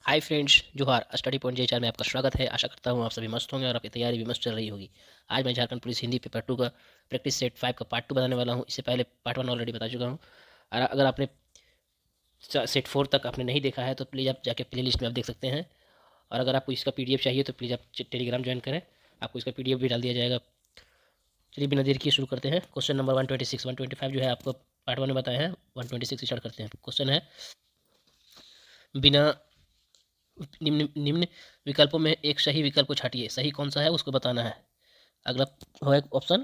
Hi friends, जोहार। Study point JHR में आपका स्वागत है। आशा करता हूँ आप सभी मस्त होंगे और आपकी तैयारी भी मस्त चल रही होगी। आज मैं झारखंड पुलिस हिंदी पेपर 2 का प्रैक्टिस सेट 5 का पार्ट 2 बताने वाला हूँ। इससे पहले पार्ट 1 ऑलरेडी बता चुका हूँ। और अगर आपने सेट 4 तक आपने नहीं देखा है तो प्लीज़ आप जाके प्ले लिस्ट में आप देख सकते हैं। और अगर आपको इसका PDF चाहिए तो प्लीज़ आप टेलीग्राम ज्वाइन करें, आपको इसका PDF भी डाल दिया जाएगा। चलिए बिना देर किए शुरू करते हैं। क्वेश्चन नंबर 126 125 जो है आपको पार्ट 1 में बताया है। 126 स्टार्ट करते हैं। क्वेश्चन है, बिना निम्न विकल्पों में एक सही विकल्प को छाटिए। सही कौन सा है उसको बताना है। अगला है ऑप्शन,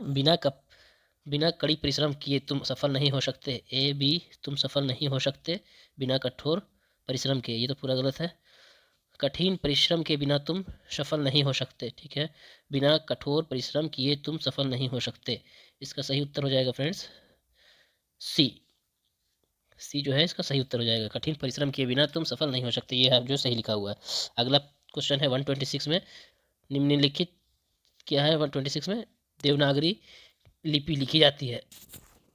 बिना कड़ी परिश्रम किए तुम सफल नहीं हो सकते। ए बी, तुम सफल नहीं हो सकते बिना कठोर परिश्रम के। ये तो पूरा गलत है। कठिन परिश्रम के बिना तुम सफल नहीं हो सकते, ठीक है। बिना कठोर परिश्रम किए तुम सफल नहीं हो सकते। इसका सही उत्तर हो जाएगा फ्रेंड्स सी। सी जो है इसका सही उत्तर हो जाएगा। कठिन परिश्रम किए बिना तुम सफल नहीं हो सकते, ये है जो सही लिखा हुआ है। अगला क्वेश्चन है 126 में, निम्नलिखित क्या है 126 में। देवनागरी लिपि लिखी जाती है।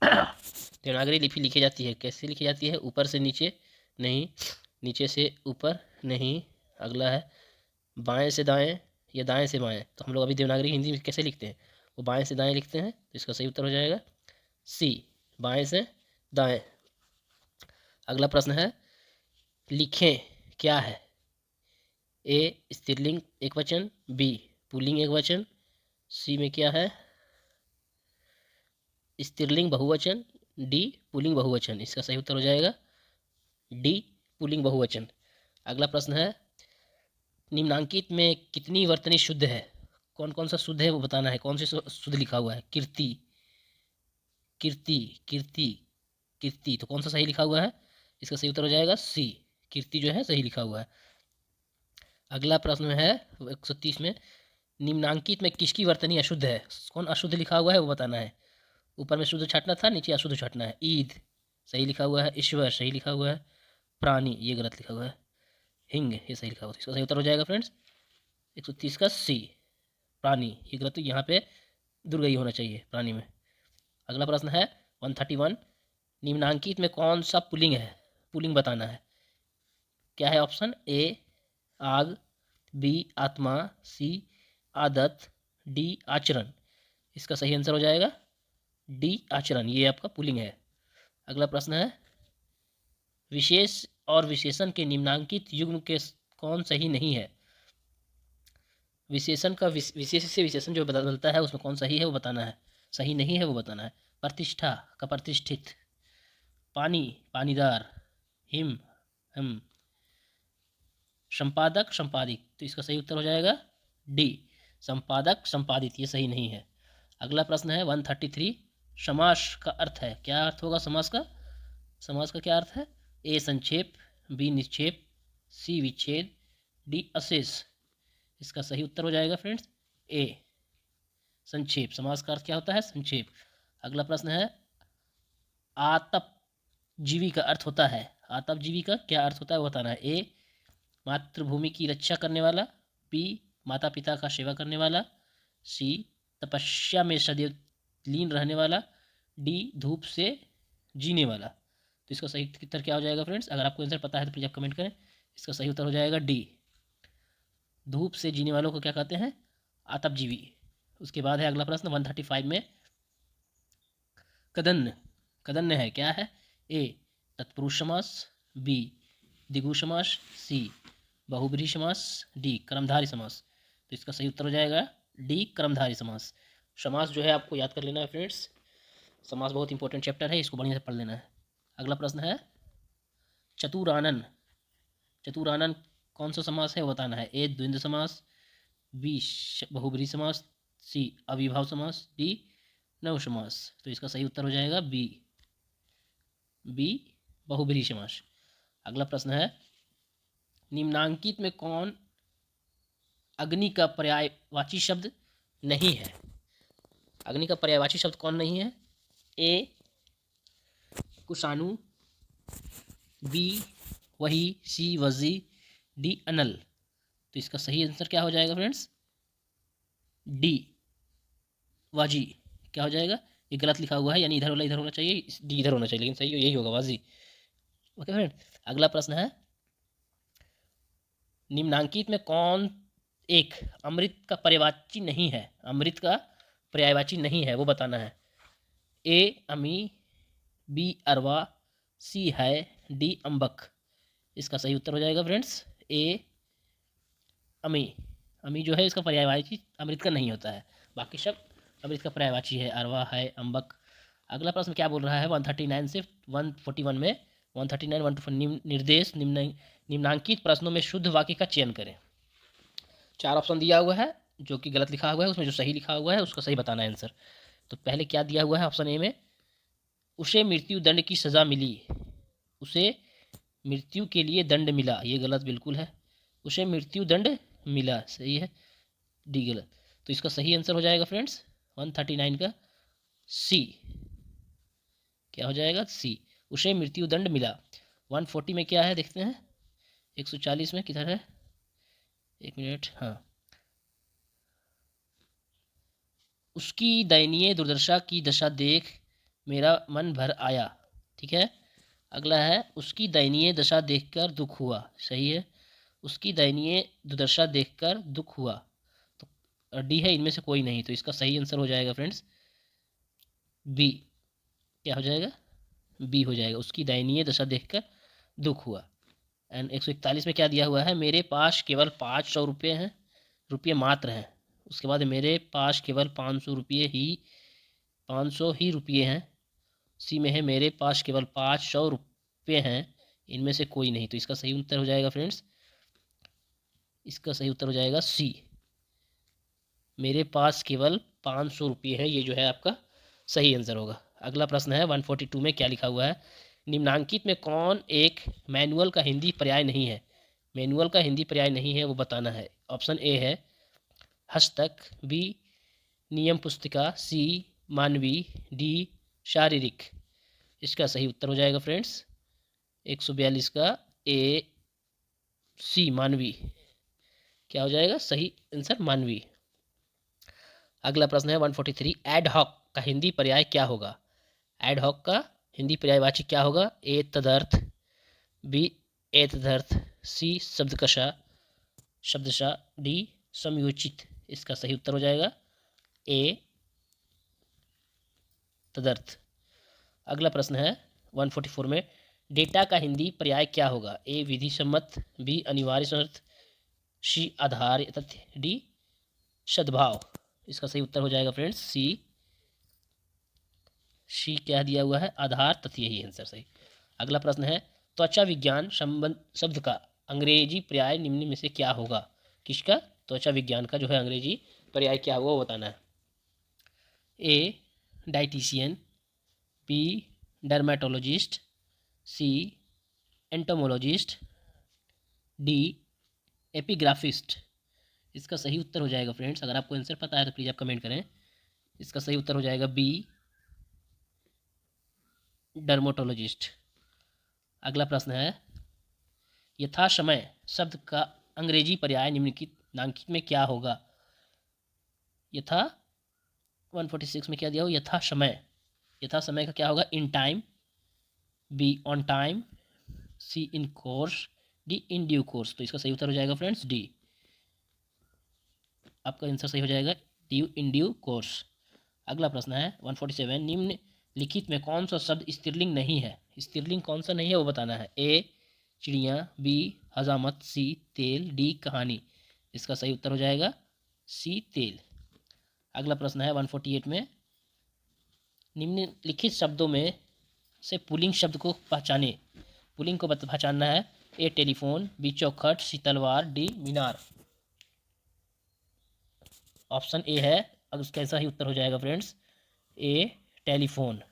देवनागरी लिपि लिखी जाती है, कैसे लिखी जाती है? ऊपर से नीचे नहीं, नीचे से ऊपर नहीं। अगला है बाएं से दाएं या दाएं से बाएं। तो हम लोग अभी देवनागरी हिंदी में कैसे लिखते हैं? वो बाएं से दाएं लिखते हैं, तो इसका सही उत्तर हो जाएगा सी, बाएं से दाएं। अगला प्रश्न है, लिखें क्या है? ए स्त्रीलिंग एक वचन, बी पुल्लिंग एक वचन, सी में क्या है? स्त्रीलिंग बहुवचन, डी पुल्लिंग बहुवचन। इसका सही उत्तर हो जाएगा डी, पुल्लिंग बहुवचन। अगला प्रश्न है, निम्नांकित में कितनी वर्तनी शुद्ध है? कौन कौन सा शुद्ध है वो बताना है। कौन से शुद्ध लिखा हुआ है? कीर्ति, कीर्ति, कीर्ति, कीर्ति। तो कौन सा सही लिखा हुआ है? इसका सही उत्तर हो जाएगा सी, कीर्ति जो है सही लिखा हुआ है। अगला प्रश्न है 130 में, निम्नांकित में किसकी वर्तनी अशुद्ध है? कौन अशुद्ध लिखा हुआ है वो बताना है। ऊपर में शुद्ध छाटना था, नीचे अशुद्ध छाटना है। ईद सही लिखा हुआ है, ईश्वर सही लिखा हुआ है, प्राणी ये गलत लिखा हुआ है, हिंग ये सही लिखा हुआ है। इसका सही उत्तर हो जाएगा फ्रेंड्स 130 का सी, प्राणी। ये गलत, तो यहाँ पे दुर्गई होना चाहिए प्राणी में। अगला प्रश्न है 131, निम्नांकित में कौन सा पुल्लिंग है? पुल्लिंग बताना है। क्या है ऑप्शन? ए आग, बी आत्मा, सी आदत, डी आचरण। इसका सही आंसर हो जाएगा डी आचरण, ये आपका पुल्लिंग है। अगला प्रश्न है, विशेष और विशेषण के निम्नांकित युग्म के कौन सही नहीं है? विशेषण का विशेष से विशेषण जो बदलता है उसमें कौन सही है वो बताना है, सही नहीं है वो बताना है। प्रतिष्ठा का प्रतिष्ठित, पानी पानीदार, हिम हम, संपादक संपादित। तो इसका सही उत्तर हो जाएगा डी, संपादक संपादित, ये सही नहीं है। अगला प्रश्न है 133, समास का अर्थ है। क्या अर्थ होगा समास का? समास का क्या अर्थ है? ए संक्षेप, बी निक्षेप, सी विच्छेद, डी अशेष। इसका सही उत्तर हो जाएगा फ्रेंड्स ए, संक्षेप। समास का अर्थ क्या होता है? संक्षेप। अगला प्रश्न है, आतप जीवी का अर्थ होता है। आतप जीवी का क्या अर्थ होता है वो बताना है। ए मातृभूमि की रक्षा करने वाला, बी माता पिता का सेवा करने वाला, सी तपस्या में सदैव लीन रहने वाला, डी धूप से जीने वाला। तो इसका सही उत्तर क्या हो जाएगा फ्रेंड्स? अगर आपको आंसर पता है तो प्लीज़ आप कमेंट करें। इसका सही उत्तर हो जाएगा डी, धूप से जीने वालों को क्या कहते हैं? आतपजीवी। उसके बाद है अगला प्रश्न 135 में, कदन्य, कदन्य है क्या है? ए तत्पुरुष समास, बी द्विगु समास, सी बहुब्रीहि समास, डी कर्मधारी समास। तो इसका सही उत्तर हो जाएगा डी, कर्मधारी समास। समास जो है आपको याद कर लेना है फ्रेंड्स। समास बहुत इंपॉर्टेंट चैप्टर है, इसको बढ़िया से पढ़ लेना है। अगला प्रश्न है, चतुरानन, चतुरानन कौन सा समास है वो बताना है। ए द्वंद्व समास, बी बहुब्रीहि समास, सी अविभाव समास, डी नव समास। तो इसका सही उत्तर हो जाएगा बी, बी बहुब्रीहि समास। अगला प्रश्न है, निम्नांकित में कौन अग्नि का पर्यायवाची शब्द नहीं है? अग्नि का पर्यायवाची शब्द कौन नहीं है? ए कुशानु, बी वही, सी वजी, डी अनल। तो इसका सही आंसर क्या हो जाएगा फ्रेंड्स? डी वाजी। क्या हो जाएगा? ये गलत लिखा हुआ है, यानी इधर वाला इधर होना चाहिए, डी इधर होना चाहिए, लेकिन सही यही होगा वाजी। Okay friend. अगला प्रश्न है, निम्नांकित में कौन एक अमृत का पर्यायवाची नहीं है, अमृत का पर्यायवाची नहीं है वो बताना है। ए अमी, बी अरवा, सी है, डी अम्बक। इसका सही उत्तर हो जाएगा फ्रेंड्स ए अमी। अमी जो है इसका पर्यायवाची अमृत का नहीं होता है, बाकी सब अमृत का पर्यायवाची है, अरवा है, अम्बक। अगला प्रश्न क्या बोल रहा है 139 से 141 में, 139 1 निर्देश निम्नांकित प्रश्नों में शुद्ध वाक्य का चयन करें। 4 ऑप्शन दिया हुआ है, जो कि गलत लिखा हुआ है, उसमें जो सही लिखा हुआ है उसका सही बताना है आंसर। तो पहले क्या दिया हुआ है ऑप्शन ए में, उसे मृत्यु दंड की सज़ा मिली, उसे मृत्यु के लिए दंड मिला, ये गलत बिल्कुल है। उसे मृत्यु दंड मिला सही है, डी गलत। तो इसका सही आंसर हो जाएगा फ्रेंड्स 139 का सी। क्या हो जाएगा सी, उसे मृत्यु दंड मिला। 140 में क्या है देखते हैं, 140 में किधर है, एक मिनट, हाँ, उसकी दयनीय दुर्दशा की दशा देख मेरा मन भर आया। ठीक है, अगला है उसकी दयनीय दशा देखकर दुख हुआ, सही है, उसकी दयनीय दुर्दशा देखकर दुख हुआ। तो डी है, इनमें से कोई नहीं, तो इसका सही आंसर हो जाएगा फ्रेंड्स बी। क्या हो जाएगा, बी हो जाएगा, उसकी दयनीय दशा देखकर दुख हुआ। एंड 141 में क्या दिया हुआ है, मेरे पास केवल 500 रुपये हैं, रुपये मात्र हैं। उसके बाद मेरे पास केवल 500 रुपये ही, 500 ही रुपये हैं। सी में है मेरे पास केवल 500 रुपये हैं, इनमें से कोई नहीं। तो इसका सही उत्तर हो जाएगा फ्रेंड्स, इसका सही उत्तर हो जाएगा सी, मेरे पास केवल 500 रुपये हैं, ये जो है आपका सही आंसर होगा। अगला प्रश्न है 142 में क्या लिखा हुआ है, निम्नांकित में कौन एक मैनुअल का हिंदी पर्याय नहीं है, मैनुअल का हिंदी पर्याय नहीं है वो बताना है। ऑप्शन ए है हस्तक, बी नियम पुस्तिका, सी मानवी, डी शारीरिक। इसका सही उत्तर हो जाएगा फ्रेंड्स 142 का ए सी मानवी। क्या हो जाएगा सही आंसर मानवी। अगला प्रश्न है 143, एड हॉक का हिंदी पर्याय क्या होगा, एड हॉक का हिंदी पर्यायवाची क्या होगा, ए तदर्थ, बी ए तदर्थ, सी शब्दकशा शब्दशा, डी समयोचित। इसका सही उत्तर हो जाएगा ए तदर्थ। अगला प्रश्न है 144 में, डेटा का हिंदी पर्याय क्या होगा, ए विधि सम्मत, बी अनिवार्य शर्त, सी आधार तथ्य, डी सद्भाव। इसका सही उत्तर हो जाएगा फ्रेंड्स सी क्या दिया हुआ है, आधार तथ्य, यही आंसर सही। अगला प्रश्न है त्वचा विज्ञान संबंध शब्द का अंग्रेजी पर्याय निम्न में से क्या होगा, किसका, त्वचा विज्ञान का जो है अंग्रेजी पर्याय क्या होगा वो बताना है। ए डाइटिशियन, बी डर्मेटोलॉजिस्ट, सी एंटोमोलॉजिस्ट, डी एपिग्राफिस्ट। इसका सही उत्तर हो जाएगा फ्रेंड्स, अगर आपको आंसर पता है तो प्लीज़ आप कमेंट करें। इसका सही उत्तर हो जाएगा बी डर्मेटोलॉजिस्ट। अगला प्रश्न है यथा समय शब्द का अंग्रेजी पर्याय निम्नलिखित में क्या होगा, यथा 146 में क्या दिया हो, यथा समय, यथा समय का क्या होगा, in time, B on time, C in course, D in due course. तो इसका सही उत्तर हो जाएगा फ्रेंड्स डी, आपका आंसर सही हो जाएगा ड्यू इन ड्यू कोर्स। अगला प्रश्न है 147, निम्नलिखित में कौन सा शब्द स्त्रीलिंग नहीं है, स्त्रीलिंग कौन सा नहीं है वो बताना है। ए चिड़िया, बी हजामत, सी तेल, डी कहानी। इसका सही उत्तर हो जाएगा सी तेल। अगला प्रश्न है 148 में, निम्नलिखित शब्दों में से पुल्लिंग शब्द को पहचाने, पुल्लिंग को पहचानना है। ए टेलीफोन, बी चौखट, सी तलवार, डी मीनार। ऑप्शन ए है, अब उसका ऐसा ही उत्तर हो जाएगा फ्रेंड्स ए टेलीफोन।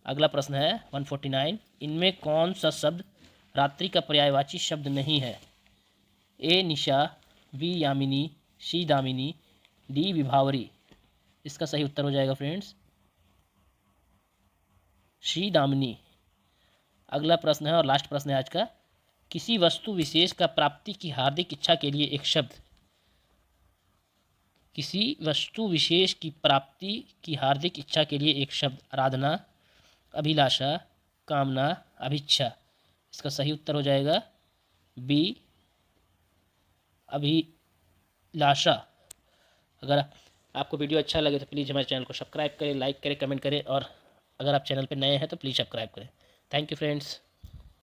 अगला प्रश्न है 149, इनमें कौन सा शब्द रात्रि का पर्यायवाची शब्द नहीं है। ए निशा, बी यामिनी, सी दामिनी, डी विभावरी। इसका सही उत्तर हो जाएगा फ्रेंड्स सी दामिनी। अगला प्रश्न है और लास्ट प्रश्न है आज का, किसी वस्तु विशेष का प्राप्ति की हार्दिक इच्छा के लिए एक शब्द, किसी वस्तु विशेष की प्राप्ति की हार्दिक इच्छा के लिए एक शब्द, आराधना, अभिलाषा, कामना, अभिच्छा। इसका सही उत्तर हो जाएगा बी अभिलाषा। अगर आपको वीडियो अच्छा लगे तो प्लीज़ हमारे चैनल को सब्सक्राइब करें, लाइक करें, कमेंट करें, और अगर आप चैनल पर नए हैं तो प्लीज़ सब्सक्राइब करें। Thank you friends.